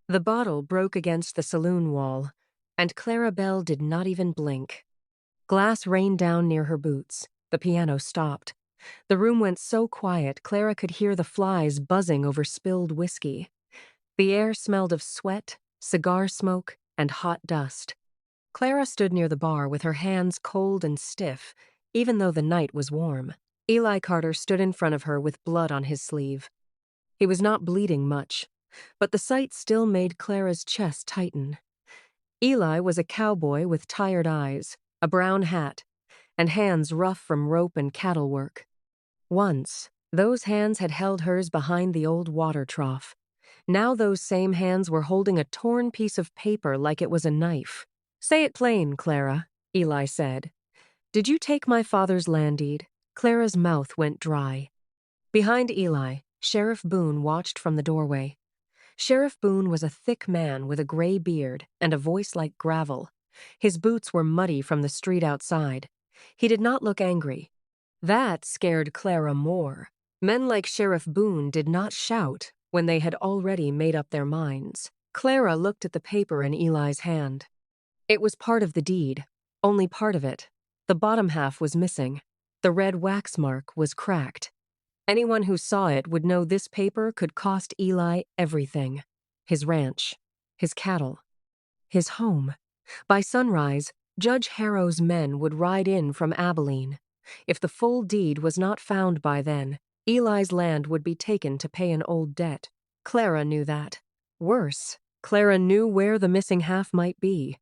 The bottle broke against the saloon wall, and Clara Belle did not even blink. Glass rained down near her boots. The piano stopped. The room went so quiet, Clara could hear the flies buzzing over spilled whiskey. The air smelled of sweat, cigar smoke, and hot dust. Clara stood near the bar with her hands cold and stiff, even though the night was warm. Eli Carter stood in front of her with blood on his sleeve. He was not bleeding much, but the sight still made Clara's chest tighten. Eli was a cowboy with tired eyes, a brown hat, and hands rough from rope and cattle work. Once, those hands had held hers behind the old water trough. Now those same hands were holding a torn piece of paper like it was a knife. "Say it plain, Clara," Eli said. "Did you take my father's land deed?" Clara's mouth went dry. Behind Eli, Sheriff Boone watched from the doorway. Sheriff Boone was a thick man with a gray beard and a voice like gravel. His boots were muddy from the street outside. He did not look angry. That scared Clara more. Men like Sheriff Boone did not shout when they had already made up their minds. Clara looked at the paper in Eli's hand. It was part of the deed, only part of it. The bottom half was missing. The red wax mark was cracked. Anyone who saw it would know this paper could cost Eli everything. His ranch, his cattle, his home. By sunrise, Judge Harrow's men would ride in from Abilene. If the full deed was not found by then, Eli's land would be taken to pay an old debt. Clara knew that. Worse, Clara knew where the missing half might be.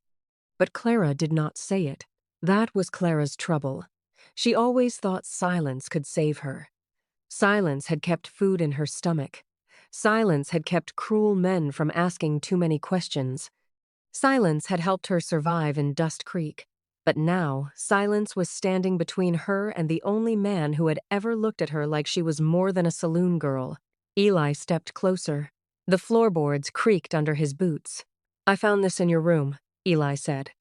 But Clara did not say it. That was Clara's trouble. She always thought silence could save her. Silence had kept food in her stomach. Silence had kept cruel men from asking too many questions. Silence had helped her survive in Dust Creek. But now, silence was standing between her and the only man who had ever looked at her like she was more than a saloon girl. Eli stepped closer. The floorboards creaked under his boots. "I found this in your room," Eli said.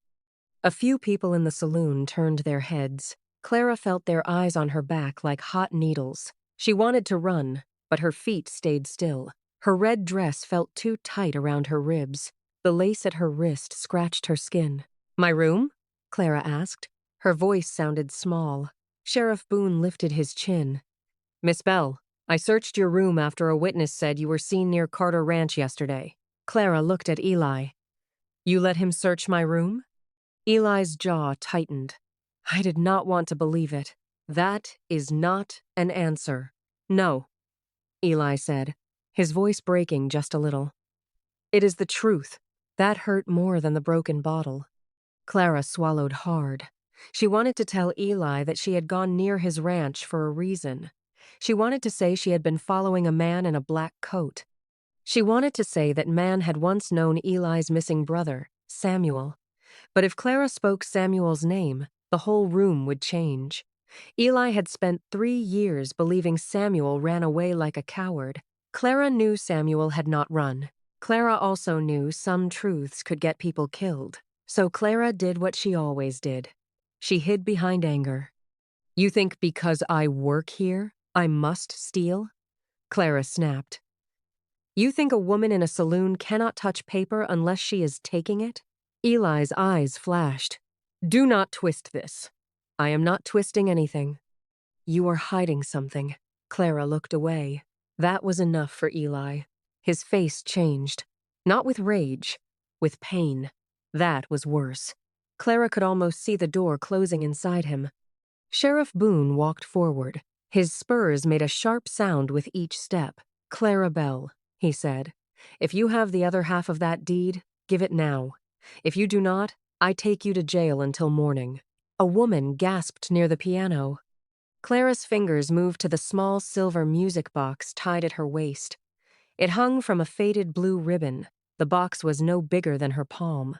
A few people in the saloon turned their heads. Clara felt their eyes on her back like hot needles. She wanted to run, but her feet stayed still. Her red dress felt too tight around her ribs. The lace at her wrist scratched her skin. "My room?" Clara asked. Her voice sounded small. Sheriff Boone lifted his chin. "Miss Bell, I searched your room after a witness said you were seen near Carter Ranch yesterday." Clara looked at Eli. "You let him search my room?" Eli's jaw tightened. I did not want to believe it. "That is not an answer." "No," Eli said, his voice breaking just a little. "It is the truth." That hurt more than the broken bottle. Clara swallowed hard. She wanted to tell Eli that she had gone near his ranch for a reason. She wanted to say she had been following a man in a black coat. She wanted to say that man had once known Eli's missing brother, Samuel. But if Clara spoke Samuel's name, the whole room would change. Eli had spent 3 years believing Samuel ran away like a coward. Clara knew Samuel had not run. Clara also knew some truths could get people killed. So Clara did what she always did. She hid behind anger. "You think because I work here, I must steal?" Clara snapped. "You think a woman in a saloon cannot touch paper unless she is taking it?" Eli's eyes flashed. "Do not twist this." "I am not twisting anything." "You are hiding something." Clara looked away. That was enough for Eli. His face changed. Not with rage, with pain. That was worse. Clara could almost see the door closing inside him. Sheriff Boone walked forward. His spurs made a sharp sound with each step. "Clara Bell," he said, "if you have the other half of that deed, give it now. If you do not, I take you to jail until morning." A woman gasped near the piano. Clara's fingers moved to the small silver music box tied at her waist. It hung from a faded blue ribbon. The box was no bigger than her palm.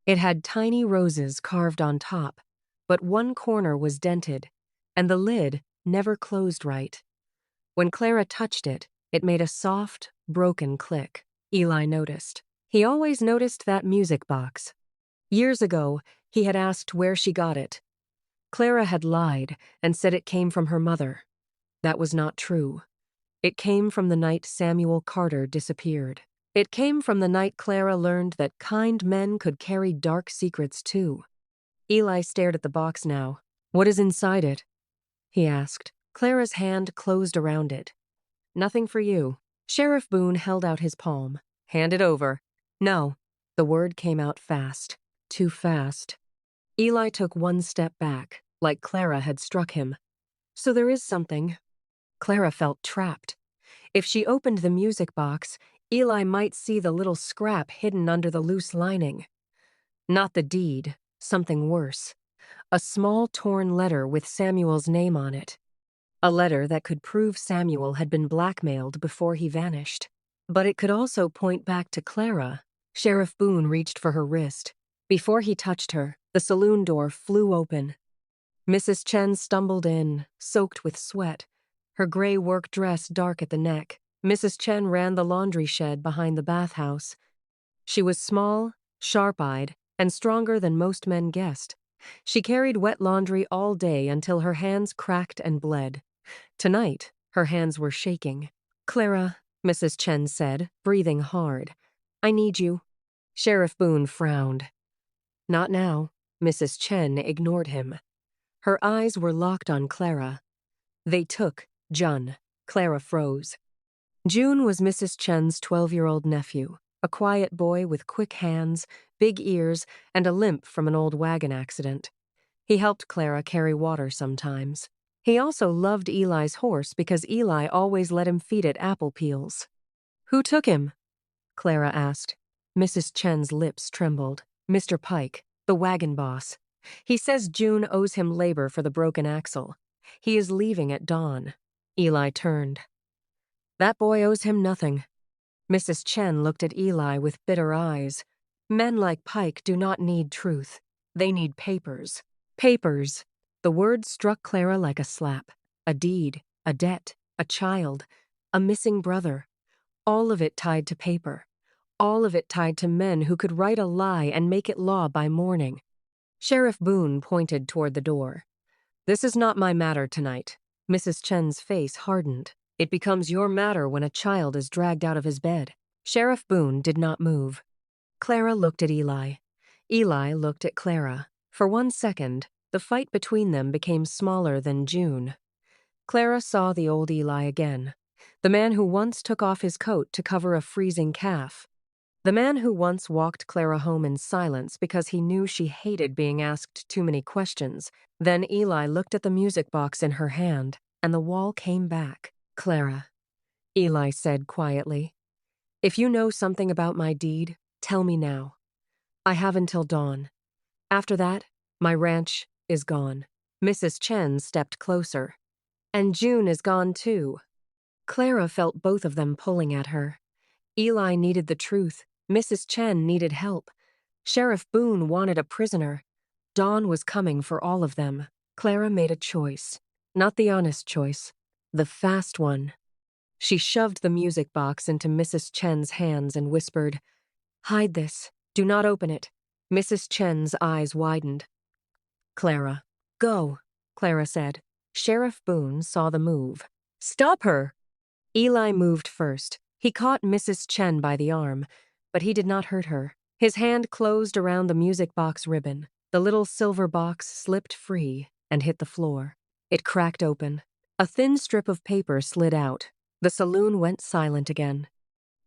It had tiny roses carved on top, but one corner was dented, and the lid never closed right. When Clara touched it, it made a soft, broken click. Eli noticed. He always noticed that music box. Years ago, he had asked where she got it. Clara had lied and said it came from her mother. That was not true. It came from the night Samuel Carter disappeared. It came from the night Clara learned that kind men could carry dark secrets too. Eli stared at the box now. "What is inside it?" he asked. Clara's hand closed around it. "Nothing for you." Sheriff Boone held out his palm. "Hand it over." "No." The word came out fast. Too fast. Eli took one step back, like Clara had struck him. "So there is something." Clara felt trapped. If she opened the music box, Eli might see the little scrap hidden under the loose lining. Not the deed, something worse. A small torn letter with Samuel's name on it. A letter that could prove Samuel had been blackmailed before he vanished. But it could also point back to Clara. Sheriff Boone reached for her wrist. Before he touched her, the saloon door flew open. Mrs. Chen stumbled in, soaked with sweat, her gray work dress dark at the neck. Mrs. Chen ran the laundry shed behind the bathhouse. She was small, sharp-eyed, and stronger than most men guessed. She carried wet laundry all day until her hands cracked and bled. Tonight, her hands were shaking. "Clara," Mrs. Chen said, breathing hard. "I need you." Sheriff Boone frowned. "Not now." Mrs. Chen ignored him. Her eyes were locked on Clara. They took Jun. Clara froze. June was Mrs. Chen's 12-year-old nephew, a quiet boy with quick hands, big ears, and a limp from an old wagon accident. He helped Clara carry water sometimes. He also loved Eli's horse because Eli always let him feed it apple peels. "Who took him?" Clara asked. Mrs. Chen's lips trembled. "Mr. Pike, the wagon boss. He says June owes him labor for the broken axle. He is leaving at dawn." Eli turned. "That boy owes him nothing." Mrs. Chen looked at Eli with bitter eyes. "Men like Pike do not need truth. They need papers." Papers. The word struck Clara like a slap. A deed, a debt, a child, a missing brother. All of it tied to paper. All of it tied to men who could write a lie and make it law by morning. Sheriff Boone pointed toward the door. "This is not my matter tonight." Mrs. Chen's face hardened. "It becomes your matter when a child is dragged out of his bed." Sheriff Boone did not move. Clara looked at Eli. Eli looked at Clara. For 1 second, the fight between them became smaller than June. Clara saw the old Eli again. The man who once took off his coat to cover a freezing calf. The man who once walked Clara home in silence because he knew she hated being asked too many questions. Then Eli looked at the music box in her hand, and the wall came back. "Clara," Eli said quietly, "if you know something about my deed, tell me now. I have until dawn. After that, my ranch is gone." Mrs. Chen stepped closer. "And June is gone too." Clara felt both of them pulling at her. Eli needed the truth. Mrs. Chen needed help. Sheriff Boone wanted a prisoner. Dawn was coming for all of them. Clara made a choice. Not the honest choice. The fast one. She shoved the music box into Mrs. Chen's hands and whispered, "Hide this. Do not open it." Mrs. Chen's eyes widened. "Clara." "Go," Clara said. Sheriff Boone saw the move. "Stop her!" Eli moved first. He caught Mrs. Chen by the arm, but he did not hurt her. His hand closed around the music box ribbon. The little silver box slipped free and hit the floor. It cracked open. A thin strip of paper slid out. The saloon went silent again.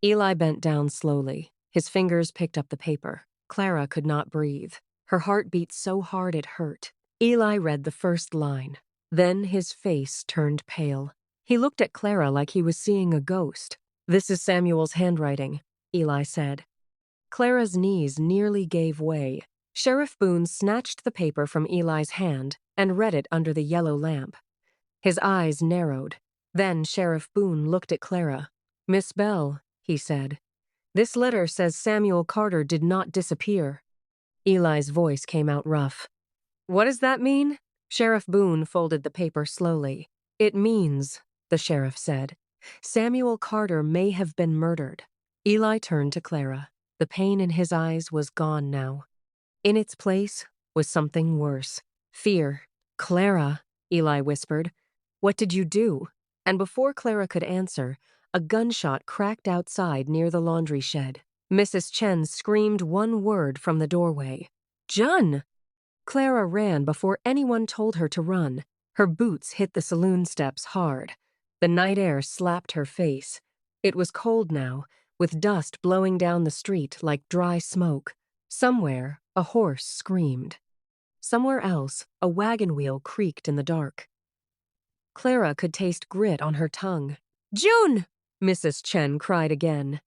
Eli bent down slowly. His fingers picked up the paper. Clara could not breathe. Her heart beat so hard it hurt. Eli read the first line. Then his face turned pale. He looked at Clara like he was seeing a ghost. "This is Samuel's handwriting," Eli said. Clara's knees nearly gave way. Sheriff Boone snatched the paper from Eli's hand and read it under the yellow lamp. His eyes narrowed. Then Sheriff Boone looked at Clara. "Miss Bell," he said, "this letter says Samuel Carter did not disappear." Eli's voice came out rough. "What does that mean?" Sheriff Boone folded the paper slowly. "It means," the sheriff said, "Samuel Carter may have been murdered." Eli turned to Clara. The pain in his eyes was gone now. In its place was something worse. Fear. "Clara," Eli whispered, "what did you do?" And before Clara could answer, A gunshot cracked outside near the laundry shed. Mrs. Chen screamed one word from the doorway. "Jun!" Clara ran before anyone told her to run. Her boots hit the saloon steps hard. The night air slapped her face. It was cold now, with dust blowing down the street like dry smoke. Somewhere, a horse screamed. Somewhere else, a wagon wheel creaked in the dark. Clara could taste grit on her tongue. "June!" Mrs. Chen cried again.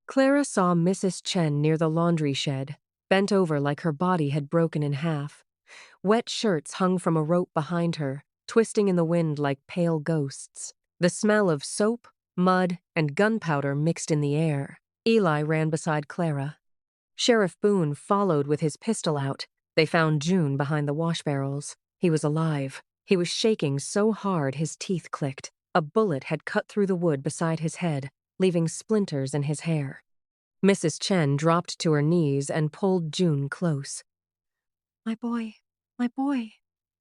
Clara saw Mrs. Chen near the laundry shed, bent over like her body had broken in half. Wet shirts hung from a rope behind her, twisting in the wind like pale ghosts. The smell of soap, mud, and gunpowder mixed in the air. Eli ran beside Clara. Sheriff Boone followed with his pistol out. They found June behind the wash barrels. He was alive. He was shaking so hard his teeth clicked. A bullet had cut through the wood beside his head, leaving splinters in his hair. Mrs. Chen dropped to her knees and pulled June close. My boy,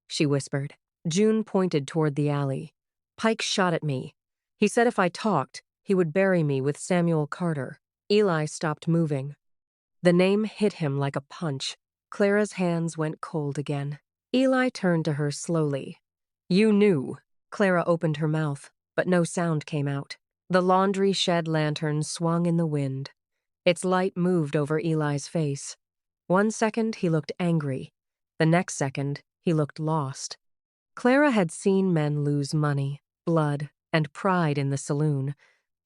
she whispered. June pointed toward the alley. Pike shot at me. He said if I talked, he would bury me with Samuel Carter. Eli stopped moving. The name hit him like a punch. Clara's hands went cold again. Eli turned to her slowly. You knew. Clara opened her mouth, but no sound came out. The laundry shed lantern swung in the wind. Its light moved over Eli's face. 1 second, he looked angry. The next second, he looked lost. Clara had seen men lose money, blood, and pride in the saloon.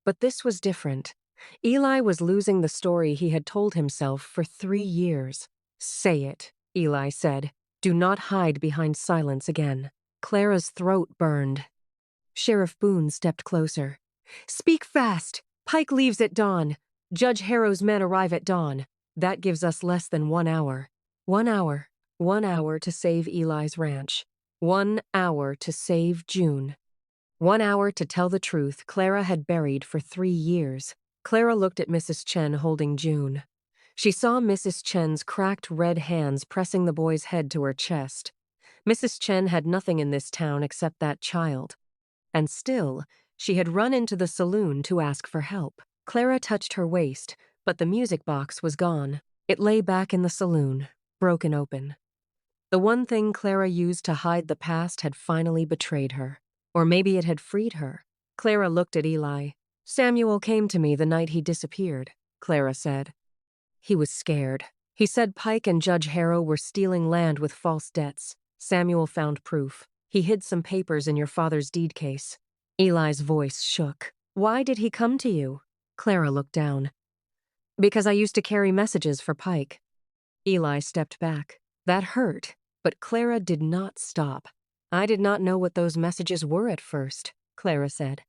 But this was different. Eli was losing the story he had told himself for 3 years. Say it, Eli said. Do not hide behind silence again. Clara's throat burned. Sheriff Boone stepped closer. Speak fast. Pike leaves at dawn. Judge Harrow's men arrive at dawn. That gives us less than 1 hour. 1 hour. 1 hour to save Eli's ranch. 1 hour to save June. 1 hour to tell the truth Clara had buried for 3 years. Clara looked at Mrs. Chen holding June. She saw Mrs. Chen's cracked red hands pressing the boy's head to her chest. Mrs. Chen had nothing in this town except that child. And still, she had run into the saloon to ask for help. Clara touched her waist, but the music box was gone. It lay back in the saloon, broken open. The one thing Clara used to hide the past had finally betrayed her. Or maybe it had freed her. Clara looked at Eli. Samuel came to me the night he disappeared, Clara said. He was scared. He said Pike and Judge Harrow were stealing land with false debts. Samuel found proof. He hid some papers in your father's deed case. Eli's voice shook. Why did he come to you? Clara looked down. Because I used to carry messages for Pike. Eli stepped back. That hurt, but Clara did not stop. I did not know what those messages were at first, Clara said.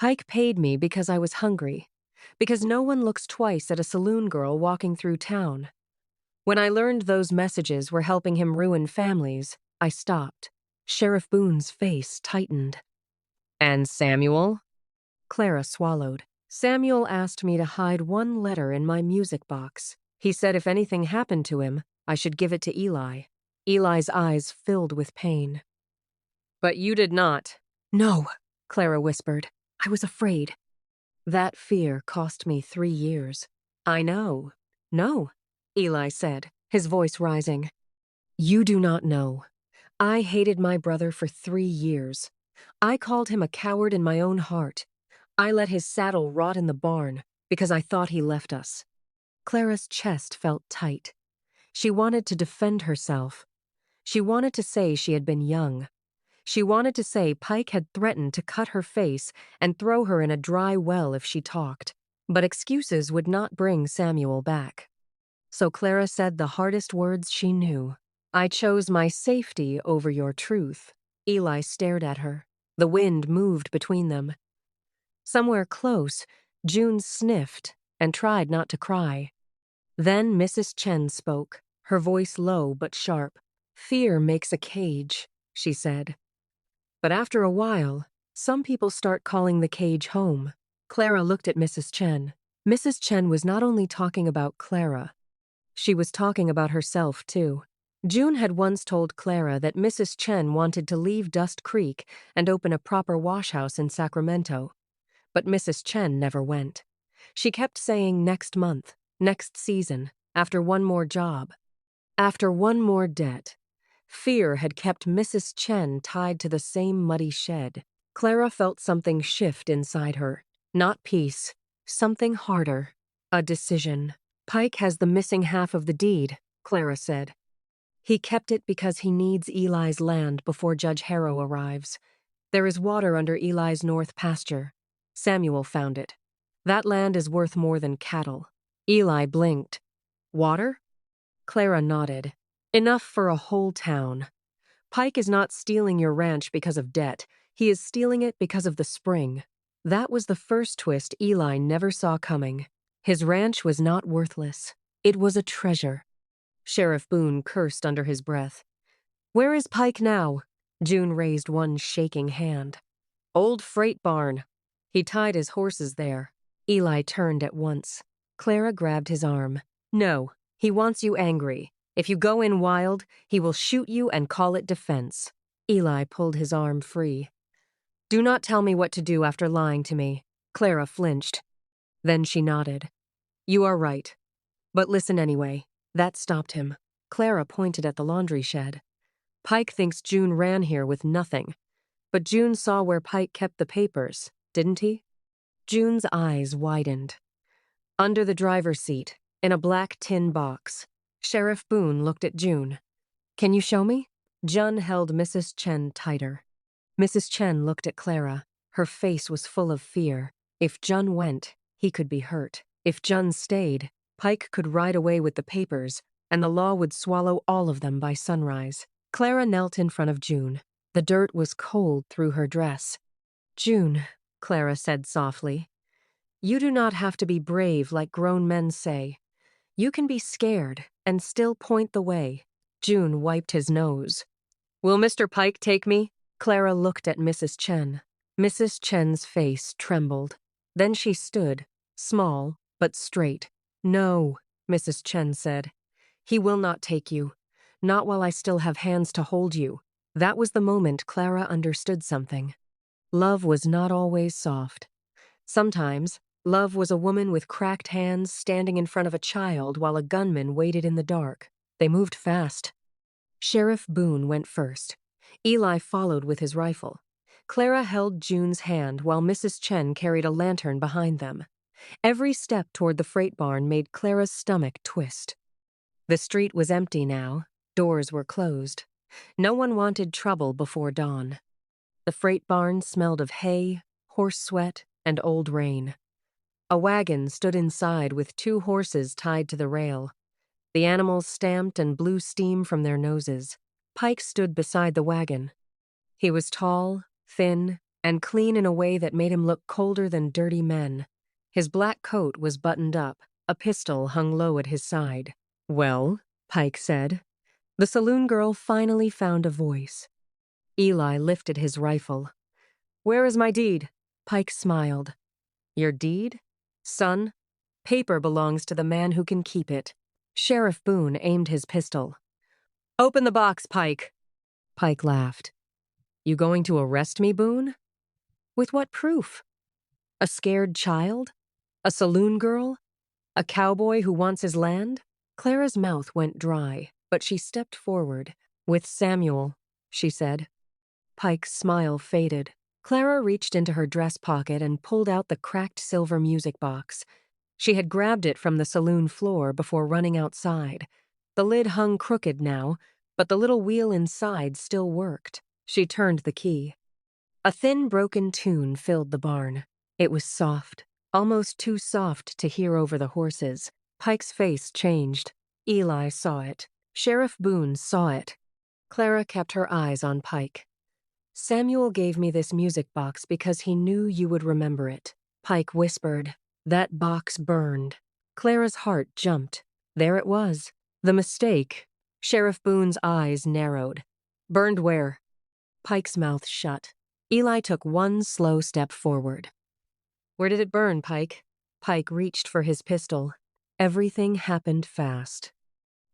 Pike paid me because I was hungry. Because no one looks twice at a saloon girl walking through town. When I learned those messages were helping him ruin families, I stopped. Sheriff Boone's face tightened. And Samuel? Clara swallowed. Samuel asked me to hide 1 letter in my music box. He said if anything happened to him, I should give it to Eli. Eli's eyes filled with pain. But you did not. No, Clara whispered. I was afraid. That fear cost me 3 years. I know. No, Eli said, his voice rising. You do not know. I hated my brother for 3 years. I called him a coward in my own heart. I let his saddle rot in the barn because I thought he left us. Clara's chest felt tight. She wanted to defend herself. She wanted to say she had been young. She wanted to say Pike had threatened to cut her face and throw her in a dry well if she talked. But excuses would not bring Samuel back. So Clara said the hardest words she knew. I chose my safety over your truth. Eli stared at her. The wind moved between them. Somewhere close, June sniffed and tried not to cry. Then Mrs. Chen spoke, her voice low but sharp. Fear makes a cage, she said. But after a while, some people start calling the cage home. Clara looked at Mrs. Chen. Mrs. Chen was not only talking about Clara. She was talking about herself, too. June had once told Clara that Mrs. Chen wanted to leave Dust Creek and open a proper wash house in Sacramento. But Mrs. Chen never went. She kept saying next month, next season, after one more job, after one more debt. Fear had kept Mrs. Chen tied to the same muddy shed. Clara felt something shift inside her. Not peace, something harder. A decision. Pike has the missing half of the deed, Clara said. He kept it because he needs Eli's land before Judge Harrow arrives. There is water under Eli's north pasture. Samuel found it. That land is worth more than cattle. Eli blinked. Water? Clara nodded. Enough for a whole town. Pike is not stealing your ranch because of debt. He is stealing it because of the spring. That was the first twist Eli never saw coming. His ranch was not worthless. It was a treasure. Sheriff Boone cursed under his breath. Where is Pike now? June raised one shaking hand. Old freight barn. He tied his horses there. Eli turned at once. Clara grabbed his arm. No, he wants you angry. If you go in wild, he will shoot you and call it defense. Eli pulled his arm free. Do not tell me what to do after lying to me. Clara flinched. Then she nodded. You are right. But listen anyway. That stopped him. Clara pointed at the laundry shed. Pike thinks June ran here with nothing. But June saw where Pike kept the papers, didn't he? June's eyes widened. Under the driver's seat, in a black tin box. Sheriff Boone looked at June. Can you show me? Jun held Mrs. Chen tighter. Mrs. Chen looked at Clara. Her face was full of fear. If Jun went, he could be hurt. If Jun stayed, Pike could ride away with the papers, and the law would swallow all of them by sunrise. Clara knelt in front of June. The dirt was cold through her dress. June, Clara said softly, you do not have to be brave like grown men say. You can be scared and still point the way. June wiped his nose. Will Mr. Pike take me? Clara looked at Mrs. Chen. Mrs. Chen's face trembled. Then she stood, small but straight. No, Mrs. Chen said. He will not take you. Not while I still have hands to hold you. That was the moment Clara understood something. Love was not always soft. Sometimes, love was a woman with cracked hands standing in front of a child while a gunman waited in the dark. They moved fast. Sheriff Boone went first. Eli followed with his rifle. Clara held June's hand while Mrs. Chen carried a lantern behind them. Every step toward the freight barn made Clara's stomach twist. The street was empty now. Doors were closed. No one wanted trouble before dawn. The freight barn smelled of hay, horse sweat, and old rain. A wagon stood inside with 2 horses tied to the rail. The animals stamped and blew steam from their noses. Pike stood beside the wagon. He was tall, thin, and clean in a way that made him look colder than dirty men. His black coat was buttoned up. A pistol hung low at his side. Well, Pike said. The saloon girl finally found a voice. Eli lifted his rifle. Where is my deed? Pike smiled. Your deed? Son, paper belongs to the man who can keep it. Sheriff Boone aimed his pistol. Open the box, Pike. Pike laughed. You going to arrest me, Boone? With what proof? A scared child? A saloon girl? A cowboy who wants his land? Clara's mouth went dry, but she stepped forward. With Samuel, she said. Pike's smile faded. Clara reached into her dress pocket and pulled out the cracked silver music box. She had grabbed it from the saloon floor before running outside. The lid hung crooked now, but the little wheel inside still worked. She turned the key. A thin, broken tune filled the barn. It was soft, almost too soft to hear over the horses. Pike's face changed. Eli saw it. Sheriff Boone saw it. Clara kept her eyes on Pike. Samuel gave me this music box because he knew you would remember it. Pike whispered. That box burned. Clara's heart jumped. There it was. The mistake. Sheriff Boone's eyes narrowed. Burned where? Pike's mouth shut. Eli took one slow step forward. Where did it burn, Pike? Pike reached for his pistol. Everything happened fast.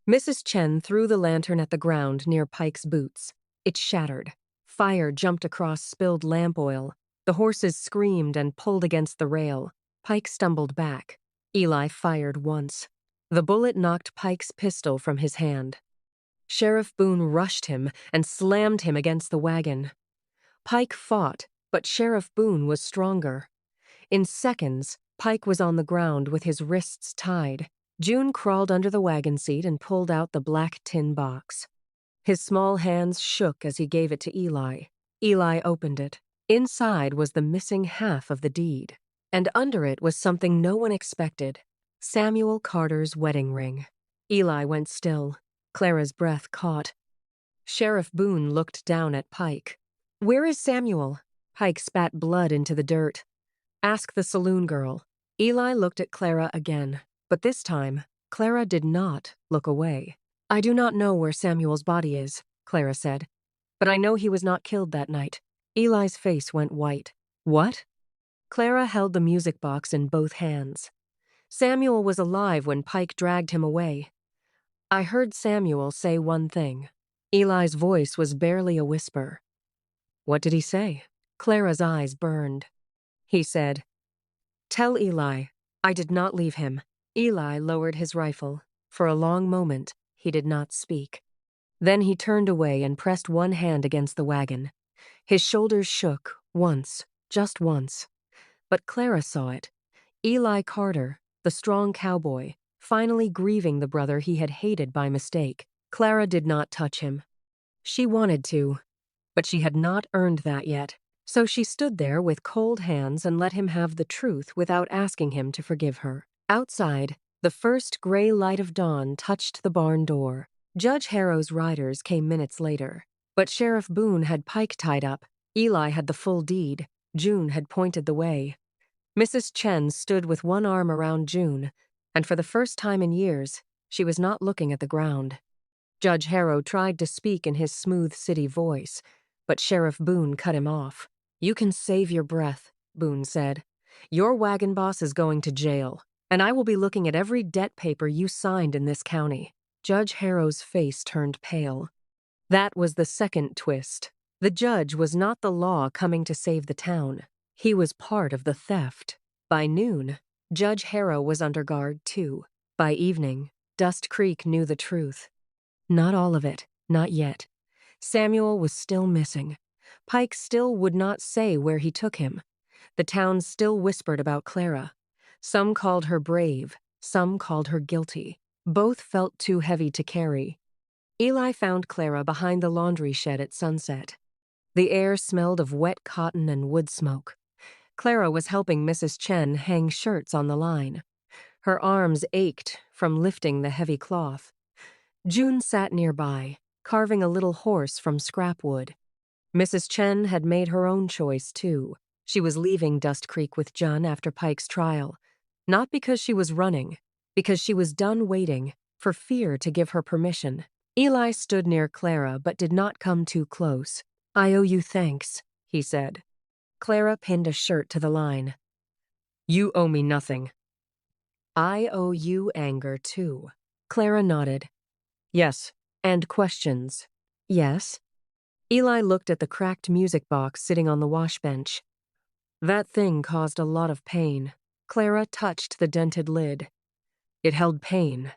Mrs. Chen threw the lantern at the ground near Pike's boots. It shattered. Fire jumped across spilled lamp oil. The horses screamed and pulled against the rail. Pike stumbled back. Eli fired once. The bullet knocked Pike's pistol from his hand. Sheriff Boone rushed him and slammed him against the wagon. Pike fought, but Sheriff Boone was stronger. In seconds, Pike was on the ground with his wrists tied. June crawled under the wagon seat and pulled out the black tin box. His small hands shook as he gave it to Eli. Eli opened it. Inside was the missing half of the deed, and under it was something no one expected: Samuel Carter's wedding ring. Eli went still. Clara's breath caught. Sheriff Boone looked down at Pike. "Where is Samuel?" Pike spat blood into the dirt. "Ask the saloon girl." Eli looked at Clara again, but this time, Clara did not look away. "I do not know where Samuel's body is," Clara said, "but I know he was not killed that night." Eli's face went white. "What?" Clara held the music box in both hands. "Samuel was alive when Pike dragged him away. I heard Samuel say one thing." Eli's voice was barely a whisper. "What did he say?" Clara's eyes burned. He said, "Tell Eli, I did not leave him." Eli lowered his rifle. For a long moment, he did not speak. Then he turned away and pressed one hand against the wagon. His shoulders shook, once, just once. But Clara saw it. Eli Carter, the strong cowboy, finally grieving the brother he had hated by mistake. Clara did not touch him. She wanted to, but she had not earned that yet. So she stood there with cold hands and let him have the truth without asking him to forgive her. Outside, the first gray light of dawn touched the barn door. Judge Harrow's riders came minutes later. But Sheriff Boone had Pike tied up. Eli had the full deed. June had pointed the way. Mrs. Chen stood with one arm around June, and for the first time in years, she was not looking at the ground. Judge Harrow tried to speak in his smooth city voice, but Sheriff Boone cut him off. "You can save your breath," Boone said. "Your wagon boss is going to jail, and I will be looking at every debt paper you signed in this county." Judge Harrow's face turned pale. That was the second twist. The judge was not the law coming to save the town. He was part of the theft. By noon, Judge Harrow was under guard too. By evening, Dust Creek knew the truth. Not all of it, not yet. Samuel was still missing. Pike still would not say where he took him. The town still whispered about Clara. Some called her brave, some called her guilty. Both felt too heavy to carry. Eli found Clara behind the laundry shed at sunset. The air smelled of wet cotton and wood smoke. Clara was helping Mrs. Chen hang shirts on the line. Her arms ached from lifting the heavy cloth. June sat nearby, carving a little horse from scrap wood. Mrs. Chen had made her own choice, too. She was leaving Dust Creek with Jun after Pike's trial. Not because she was running, because she was done waiting, for fear to give her permission. Eli stood near Clara but did not come too close. "I owe you thanks," he said. Clara pinned a shirt to the line. "You owe me nothing." "I owe you anger, too." Clara nodded. "Yes." "And questions." "Yes." Eli looked at the cracked music box sitting on the wash bench. "That thing caused a lot of pain." Clara touched the dented lid. "It held pain.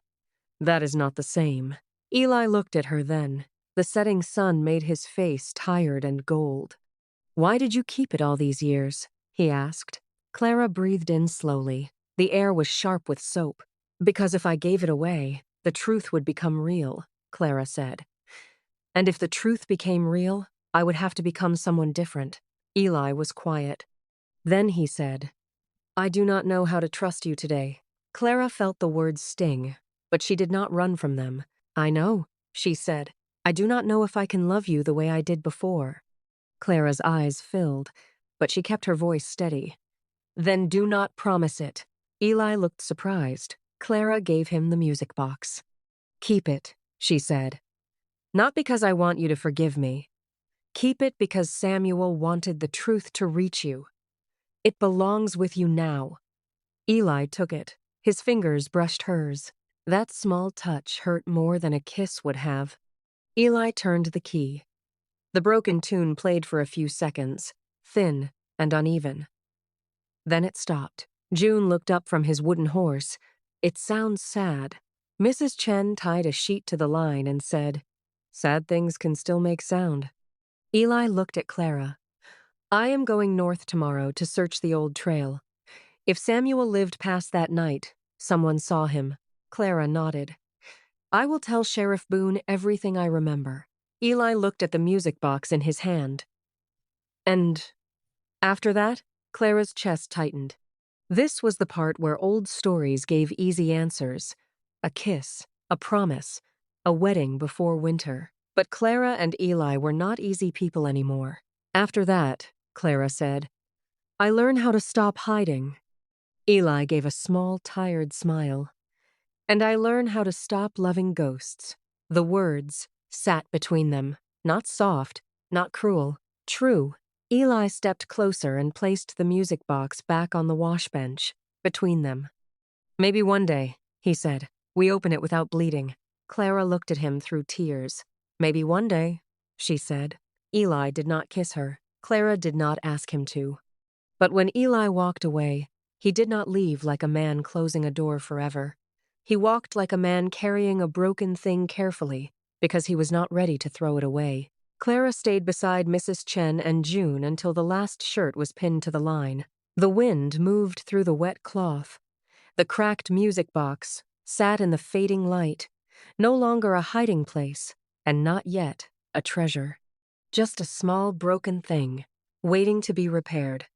That is not the same." Eli looked at her then. The setting sun made his face tired and gold. "Why did you keep it all these years?" he asked. Clara breathed in slowly. The air was sharp with soap. "Because if I gave it away, the truth would become real," Clara said. "And if the truth became real, I would have to become someone different." Eli was quiet. Then he said, "I do not know how to trust you today." Clara felt the words sting, but she did not run from them. "I know," she said. "I do not know if I can love you the way I did before." Clara's eyes filled, but she kept her voice steady. "Then do not promise it." Eli looked surprised. Clara gave him the music box. "Keep it," she said. "Not because I want you to forgive me. Keep it because Samuel wanted the truth to reach you. It belongs with you now." Eli took it. His fingers brushed hers. That small touch hurt more than a kiss would have. Eli turned the key. The broken tune played for a few seconds, thin, and uneven. Then it stopped. June looked up from his wooden horse. "It sounds sad." Mrs. Chen tied a sheet to the line and said, "Sad things can still make sound." Eli looked at Clara. "I am going north tomorrow to search the old trail. If Samuel lived past that night, someone saw him." Clara nodded. "I will tell Sheriff Boone everything I remember." Eli looked at the music box in his hand. "And after that?" Clara's chest tightened. This was the part where old stories gave easy answers. A kiss, a promise, a wedding before winter. But Clara and Eli were not easy people anymore. "After that," Clara said, "I learn how to stop hiding." Eli gave a small, tired smile. "And I learn how to stop loving ghosts." The words sat between them, not soft, not cruel, true. Eli stepped closer and placed the music box back on the wash bench, between them. "Maybe one day," he said, "we open it without bleeding." Clara looked at him through tears. "Maybe one day," she said. Eli did not kiss her. Clara did not ask him to. But when Eli walked away, he did not leave like a man closing a door forever. He walked like a man carrying a broken thing carefully, because he was not ready to throw it away. Clara stayed beside Mrs. Chen and June until the last shirt was pinned to the line. The wind moved through the wet cloth. The cracked music box sat in the fading light, no longer a hiding place, and not yet a treasure. Just a small broken thing, waiting to be repaired.